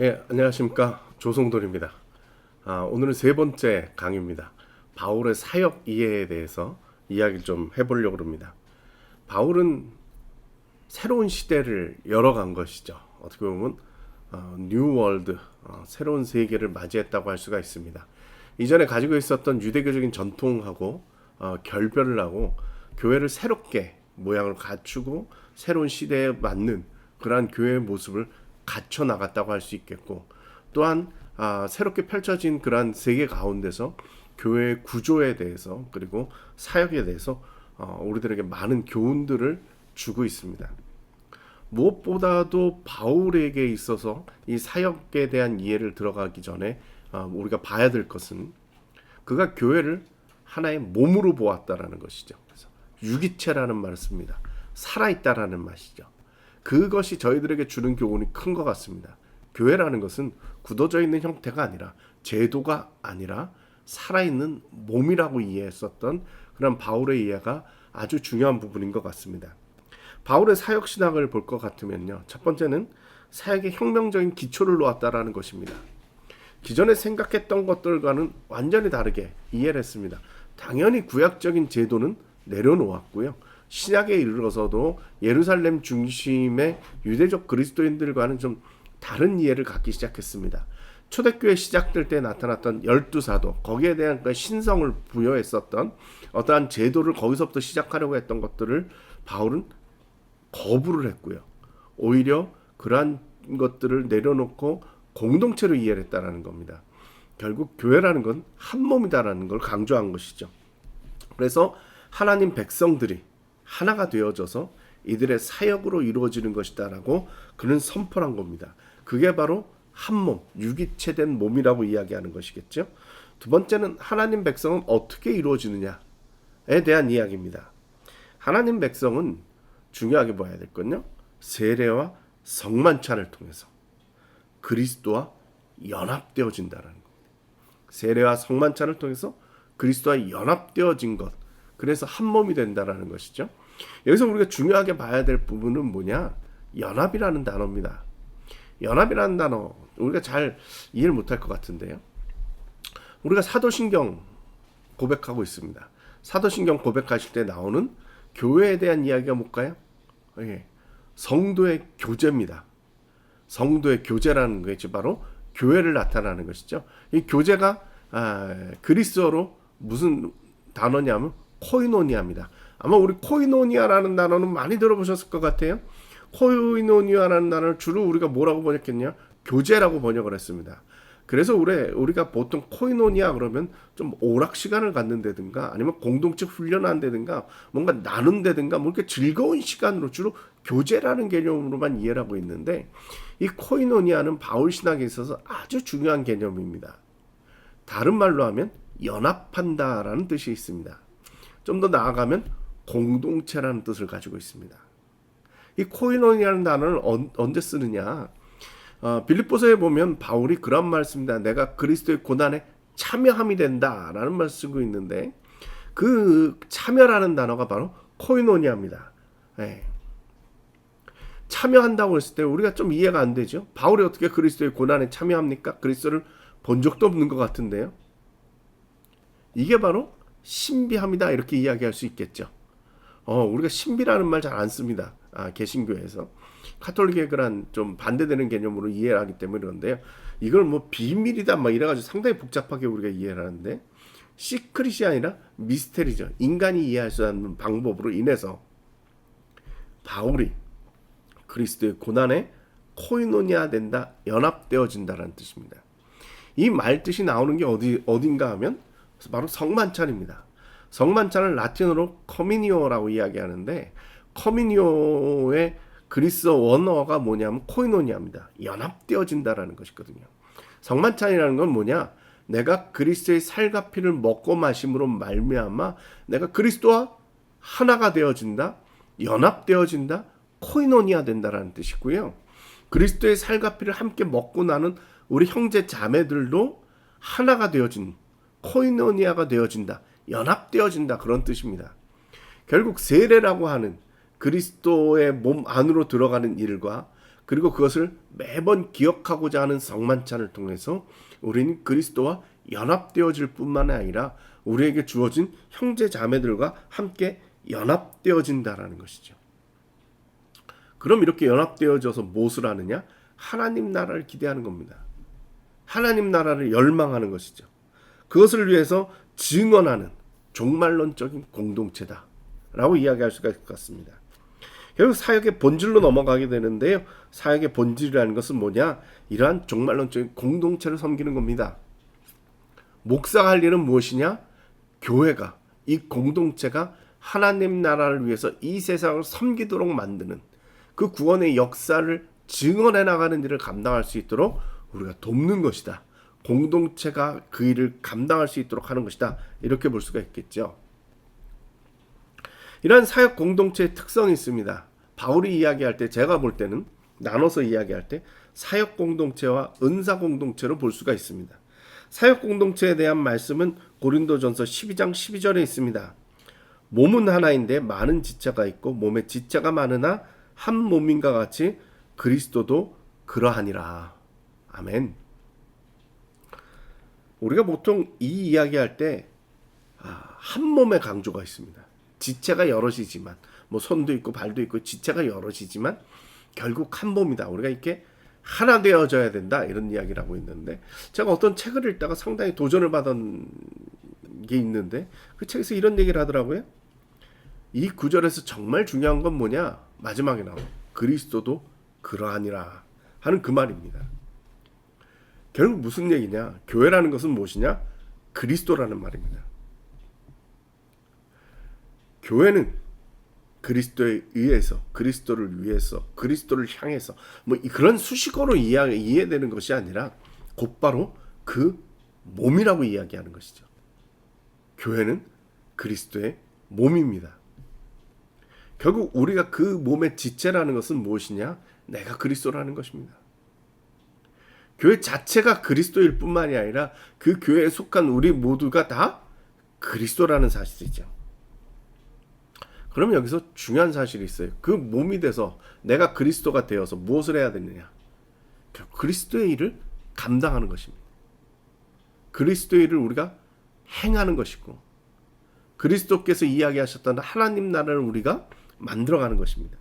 예, 안녕하십니까. 조성돌입니다. 오늘은 세 번째 강의입니다. 바울의 사역 이해에 대해서 이야기를 좀 해보려고 합니다. 바울은 새로운 시대를 열어간 것이죠. 어떻게 보면 뉴 월드, 새로운 세계를 맞이했다고 할 수가 있습니다. 이전에 가지고 있었던 유대교적인 전통하고 결별을 하고 교회를 새롭게 모양을 갖추고 새로운 시대에 맞는 그러한 교회의 모습을 갖춰 나갔다고 할 수 있겠고, 또한 새롭게 펼쳐진 그러한 세계 가운데서 교회의 구조에 대해서 그리고 사역에 대해서 우리들에게 많은 교훈들을 주고 있습니다. 무엇보다도 바울에게 있어서 이 사역에 대한 이해를 들어가기 전에 우리가 봐야 될 것은 그가 교회를 하나의 몸으로 보았다라는 것이죠. 그래서 유기체라는 말을 씁니다. 살아있다라는 맛이죠. 그것이 저희들에게 주는 교훈이 큰 것 같습니다. 교회라는 것은 굳어져 있는 형태가 아니라, 제도가 아니라 살아있는 몸이라고 이해했었던 그런 바울의 이해가 아주 중요한 부분인 것 같습니다. 바울의 사역 신학을 볼 것 같으면요, 첫 번째는 사역의 혁명적인 기초를 놓았다라는 것입니다. 기존에 생각했던 것들과는 완전히 다르게 이해를 했습니다. 당연히 구약적인 제도는 내려놓았고요. 신약에 이르러서도 예루살렘 중심의 유대적 그리스도인들과는 좀 다른 이해를 갖기 시작했습니다. 초대교회 시작될 때 나타났던 12사도, 거기에 대한 그 신성을 부여했었던 어떠한 제도를 거기서부터 시작하려고 했던 것들을 바울은 거부를 했고요. 오히려 그러한 것들을 내려놓고 공동체로 이해를 했다는 겁니다. 결국 교회라는 건 한 몸이다라는 걸 강조한 것이죠. 그래서 하나님 백성들이 하나가 되어져서 이들의 사역으로 이루어지는 것이다라고 그는 선포한 겁니다. 그게 바로 한 몸, 유기체된 몸이라고 이야기하는 것이겠죠. 두 번째는 하나님 백성은 어떻게 이루어지느냐에 대한 이야기입니다. 하나님 백성은 중요하게 봐야 될 건요, 세례와 성만찬을 통해서 그리스도와 연합되어진다는 겁니다. 세례와 성만찬을 통해서 그리스도와 연합되어진 것, 그래서 한 몸이 된다는 것이죠. 여기서 우리가 중요하게 봐야 될 부분은 뭐냐? 연합이라는 단어입니다. 연합이라는 단어 우리가 잘 이해를 못할 것 같은데요, 우리가 사도신경 고백하고 있습니다. 사도신경 고백하실 때 나오는 교회에 대한 이야기가 뭘까요? 성도의 교제입니다. 성도의 교제라는 것이 바로 교회를 나타나는 것이죠. 이 교제가 그리스어로 무슨 단어냐면 코이노니아입니다. 아마 우리 코이노니아라는 단어는 많이 들어보셨을 것 같아요. 코이노니아라는 단어를 주로 우리가 뭐라고 번역했냐? 교제라고 번역을 했습니다. 그래서 우리가 보통 코이노니아 그러면 좀 오락 시간을 갖는다든가 아니면 공동체 훈련한다든가 뭔가 나눈다든가 뭐 이렇게 즐거운 시간으로 주로 교제라는 개념으로만 이해를 하고 있는데, 이 코이노니아는 바울 신학에 있어서 아주 중요한 개념입니다. 다른 말로 하면 연합한다라는 뜻이 있습니다. 좀 더 나아가면 공동체라는 뜻을 가지고 있습니다. 이 코이노니아라는 단어를 언제 쓰느냐? 빌립보서에 보면 바울이 그런 말씀입니다. 내가 그리스도의 고난에 참여함이 된다라는 말을 쓰고 있는데, 그 참여라는 단어가 바로 코이노니아입니다. 참여한다고 했을 때 우리가 좀 이해가 안 되죠. 바울이 어떻게 그리스도의 고난에 참여합니까? 그리스도를 본 적도 없는 것 같은데요. 이게 바로 신비함이다, 이렇게 이야기할 수 있겠죠. 우리가 신비라는 말 잘 안 씁니다. 개신교에서 카톨릭의 그런 좀 반대되는 개념으로 이해를 하기 때문에 그런데요, 이걸 뭐 비밀이다 막 이래가지고 상당히 복잡하게 우리가 이해를 하는데, 시크릿이 아니라 미스테리죠. 인간이 이해할 수 없는 방법으로 인해서 바울이 그리스도의 고난에 코이노니아 된다, 연합되어진다라는 뜻입니다. 이 말 뜻이 나오는 게 어딘가 하면 바로 성만찬입니다. 성만찬을 라틴어로 커미니오라고 이야기하는데, 커미니오의 그리스어 원어가 뭐냐면 코이노니아입니다. 연합되어진다라는 것이거든요. 성만찬이라는 건 뭐냐? 내가 그리스도의 살과 피를 먹고 마심으로 말미암아 내가 그리스도와 하나가 되어진다, 연합되어진다, 코이노니아 된다라는 뜻이고요. 그리스도의 살과 피를 함께 먹고 나는 우리 형제 자매들도 하나가 되어진, 코이노니아가 되어진다, 연합되어진다, 그런 뜻입니다. 결국 세례라고 하는 그리스도의 몸 안으로 들어가는 일과 그리고 그것을 매번 기억하고자 하는 성만찬을 통해서 우리는 그리스도와 연합되어질 뿐만 아니라 우리에게 주어진 형제 자매들과 함께 연합되어진다라는 것이죠. 그럼 이렇게 연합되어져서 무엇을 하느냐? 하나님 나라를 기대하는 겁니다. 하나님 나라를 열망하는 것이죠. 그것을 위해서 증언하는 종말론적인 공동체다 라고 이야기할 수가 있을 것 같습니다. 결국 사역의 본질로 넘어가게 되는데요. 사역의 본질이라는 것은 뭐냐? 이러한 종말론적인 공동체를 섬기는 겁니다. 목사가 할 일은 무엇이냐? 교회가, 이 공동체가 하나님 나라를 위해서 이 세상을 섬기도록 만드는 그 구원의 역사를 증언해 나가는 일을 감당할 수 있도록 우리가 돕는 것이다. 공동체가 그 일을 감당할 수 있도록 하는 것이다. 이렇게 볼 수가 있겠죠. 이러한 사역 공동체의 특성이 있습니다. 바울이 이야기할 때, 제가 볼 때는 나눠서 이야기할 때 사역 공동체와 은사 공동체로 볼 수가 있습니다. 사역 공동체에 대한 말씀은 고린도전서 12장 12절에 있습니다. 몸은 하나인데 많은 지체가 있고 몸에 지체가 많으나 한 몸인가 같이 그리스도도 그러하니라. 아멘. 우리가 보통 이 이야기할 때 한 몸의 강조가 있습니다. 지체가 여럿이지만 뭐 손도 있고 발도 있고 지체가 여럿이지만 결국 한 몸이다. 우리가 이렇게 하나 되어져야 된다. 이런 이야기를 하고 있는데, 제가 어떤 책을 읽다가 상당히 도전을 받은 게 있는데 그 책에서 이런 얘기를 하더라고요. 이 구절에서 정말 중요한 건 뭐냐? 마지막에 나오는 그리스도도 그러하니라 하는 그 말입니다. 결국 무슨 얘기냐? 교회라는 것은 무엇이냐? 그리스도라는 말입니다. 교회는 그리스도에 의해서, 그리스도를 위해서, 그리스도를 향해서 뭐 그런 수식어로 이해되는 것이 아니라 곧바로 그 몸이라고 이야기하는 것이죠. 교회는 그리스도의 몸입니다. 결국 우리가 그 몸의 지체라는 것은 무엇이냐? 내가 그리스도라는 것입니다. 교회 자체가 그리스도일 뿐만이 아니라 그 교회에 속한 우리 모두가 다 그리스도라는 사실이죠. 그럼 여기서 중요한 사실이 있어요. 그 몸이 돼서 내가 그리스도가 되어서 무엇을 해야 되느냐? 그리스도의 일을 감당하는 것입니다. 그리스도의 일을 우리가 행하는 것이고, 그리스도께서 이야기하셨던 하나님 나라를 우리가 만들어가는 것입니다.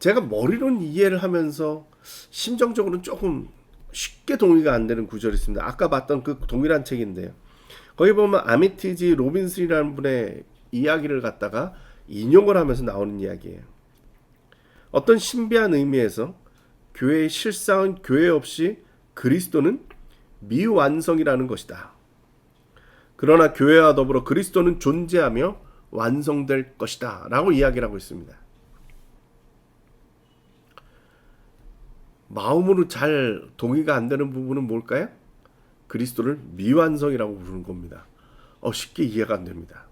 제가 머리로는 이해를 하면서 심정적으로는 조금 쉽게 동의가 안 되는 구절이 있습니다. 아까 봤던 그 동일한 책인데요. 거기 보면 아미티지 로빈슨이라는 분의 이야기를 갖다가 인용을 하면서 나오는 이야기예요. 어떤 신비한 의미에서 교회의 실상은 교회 없이 그리스도는 미완성이라는 것이다. 그러나 교회와 더불어 그리스도는 존재하며 완성될 것이다 라고 이야기를 하고 있습니다. 마음으로 잘 동의가 안 되는 부분은 뭘까요? 그리스도를 미완성이라고 부르는 겁니다. 쉽게 이해가 안 됩니다.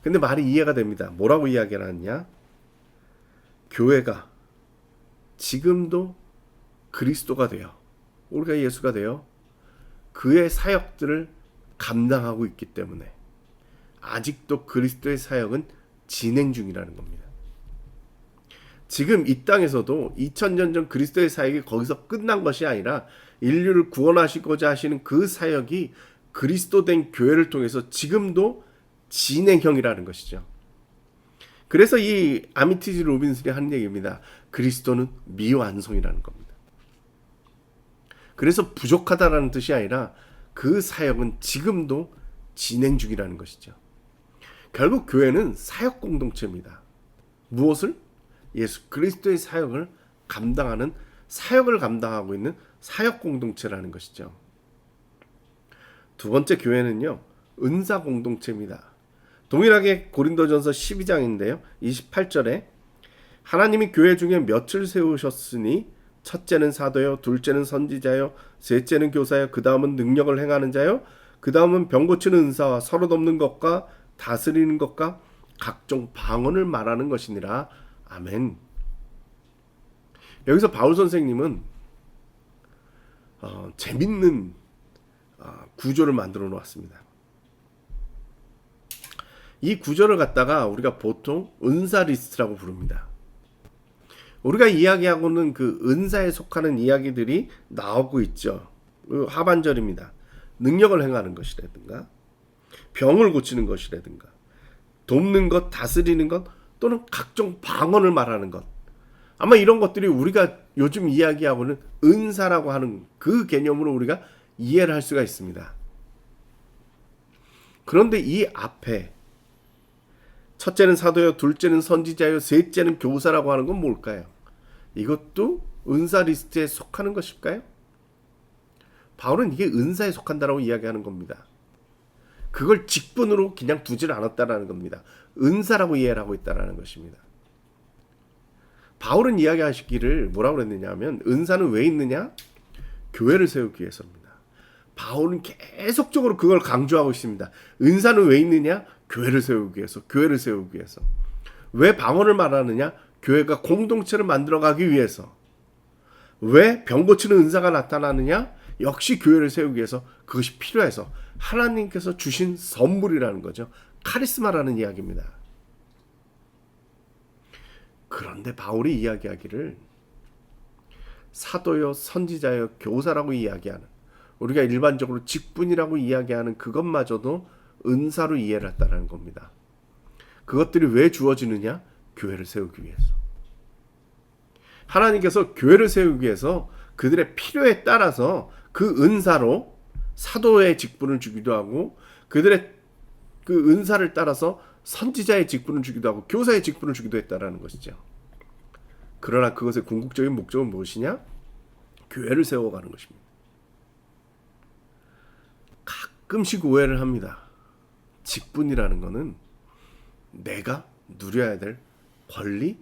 근데 말이 이해가 됩니다. 뭐라고 이야기를 하느냐? 교회가 지금도 그리스도가 되어, 우리가 예수가 되어 그의 사역들을 감당하고 있기 때문에 아직도 그리스도의 사역은 진행 중이라는 겁니다. 지금 이 땅에서도 2000년 전 그리스도의 사역이 거기서 끝난 것이 아니라 인류를 구원하시고자 하시는 그 사역이 그리스도 된 교회를 통해서 지금도 진행형이라는 것이죠. 그래서 이 아미티지 로빈슨이 하는 얘기입니다. 그리스도는 미완성이라는 겁니다. 그래서 부족하다라는 뜻이 아니라 그 사역은 지금도 진행 중이라는 것이죠. 결국 교회는 사역 공동체입니다. 무엇을? 예수 그리스도의 사역을 감당하는, 사역을 감당하고 있는 사역 공동체라는 것이죠. 두 번째 교회는요, 은사 공동체입니다. 동일하게 고린도전서 12장인데요. 28절에 하나님이 교회 중에 몇을 세우셨으니 첫째는 사도요, 둘째는 선지자요, 셋째는 교사요, 그 다음은 능력을 행하는 자요, 그 다음은 병 고치는 은사와 서로 돕는 것과 다스리는 것과 각종 방언을 말하는 것이니라. 아멘. 여기서 바울 선생님은 재밌는 구조를 만들어 놓았습니다. 이 구조를 갖다가 우리가 보통 은사 리스트라고 부릅니다. 우리가 이야기하고는 그 은사에 속하는 이야기들이 나오고 있죠. 하반절입니다. 능력을 행하는 것이라든가 병을 고치는 것이라든가 돕는 것, 다스리는 것 또는 각종 방언을 말하는 것. 아마 이런 것들이 우리가 요즘 이야기하고는 은사라고 하는 그 개념으로 우리가 이해를 할 수가 있습니다. 그런데 이 앞에 첫째는 사도요, 둘째는 선지자요, 셋째는 교사라고 하는 건 뭘까요? 이것도 은사 리스트에 속하는 것일까요? 바울은 이게 은사에 속한다라고 이야기하는 겁니다. 그걸 직분으로 그냥 두지를 않았다라는 겁니다. 은사라고 이해를 하고 있다라는 것입니다. 바울은 이야기하시기를 뭐라고 그랬느냐 하면 은사는 왜 있느냐? 교회를 세우기 위해서입니다. 바울은 계속적으로 그걸 강조하고 있습니다. 은사는 왜 있느냐? 교회를 세우기 위해서, 교회를 세우기 위해서. 왜 방언을 말하느냐? 교회가 공동체를 만들어가기 위해서. 왜 병 고치는 은사가 나타나느냐? 역시 교회를 세우기 위해서 그것이 필요해서 하나님께서 주신 선물이라는 거죠. 카리스마라는 이야기입니다. 그런데 바울이 이야기하기를 사도요, 선지자요, 교사라고 이야기하는, 우리가 일반적으로 직분이라고 이야기하는 그것마저도 은사로 이해를 했다는 겁니다. 그것들이 왜 주어지느냐? 교회를 세우기 위해서. 하나님께서 교회를 세우기 위해서 그들의 필요에 따라서 그 은사로 사도의 직분을 주기도 하고 그들의 그 은사를 따라서 선지자의 직분을 주기도 하고 교사의 직분을 주기도 했다라는 것이죠. 그러나 그것의 궁극적인 목적은 무엇이냐? 교회를 세워가는 것입니다. 가끔씩 오해를 합니다. 직분이라는 것은 내가 누려야 될 권리?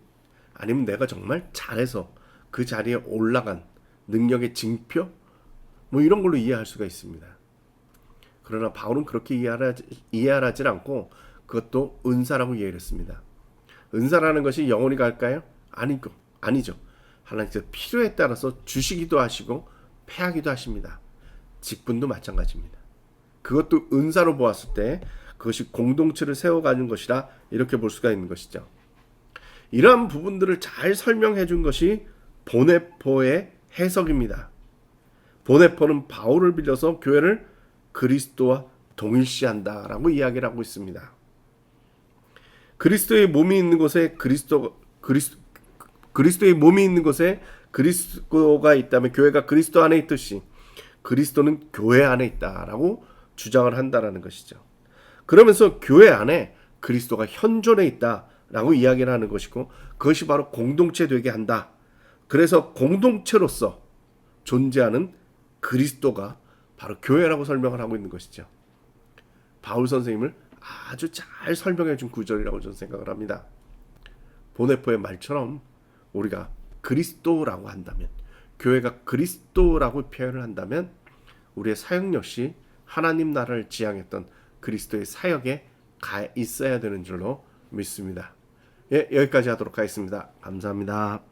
아니면 내가 정말 잘해서 그 자리에 올라간 능력의 징표? 뭐 이런 걸로 이해할 수가 있습니다. 그러나 바울은 그렇게 이해를 하지 않고 그것도 은사라고 이해를 했습니다. 은사라는 것이 영원히 갈까요? 아니죠. 하나님께서 필요에 따라서 주시기도 하시고 패하기도 하십니다. 직분도 마찬가지입니다. 그것도 은사로 보았을 때 그것이 공동체를 세워가는 것이라 이렇게 볼 수가 있는 것이죠. 이러한 부분들을 잘 설명해 준 것이 보네포의 해석입니다. 보네포는 바울을 빌려서 교회를 그리스도와 동일시한다라고 이야기를 하고 있습니다. 그리스도의 몸이 있는 곳에 그리스도의 몸이 있는 곳에 그리스도가 있다면 교회가 그리스도 안에 있듯이 그리스도는 교회 안에 있다라고 주장을 한다라는 것이죠. 그러면서 교회 안에 그리스도가 현존해 있다라고 이야기를 하는 것이고 그것이 바로 공동체 되게 한다. 그래서 공동체로서 존재하는 그리스도가 바로 교회라고 설명을 하고 있는 것이죠. 바울 선생님을 아주 잘 설명해 준 구절이라고 저는 생각을 합니다. 보네포의 말처럼 우리가 그리스도라고 한다면, 교회가 그리스도라고 표현을 한다면 우리의 사역 역시 하나님 나라를 지향했던 그리스도의 사역에 가 있어야 되는 줄로 믿습니다. 예, 여기까지 하도록 하겠습니다. 감사합니다.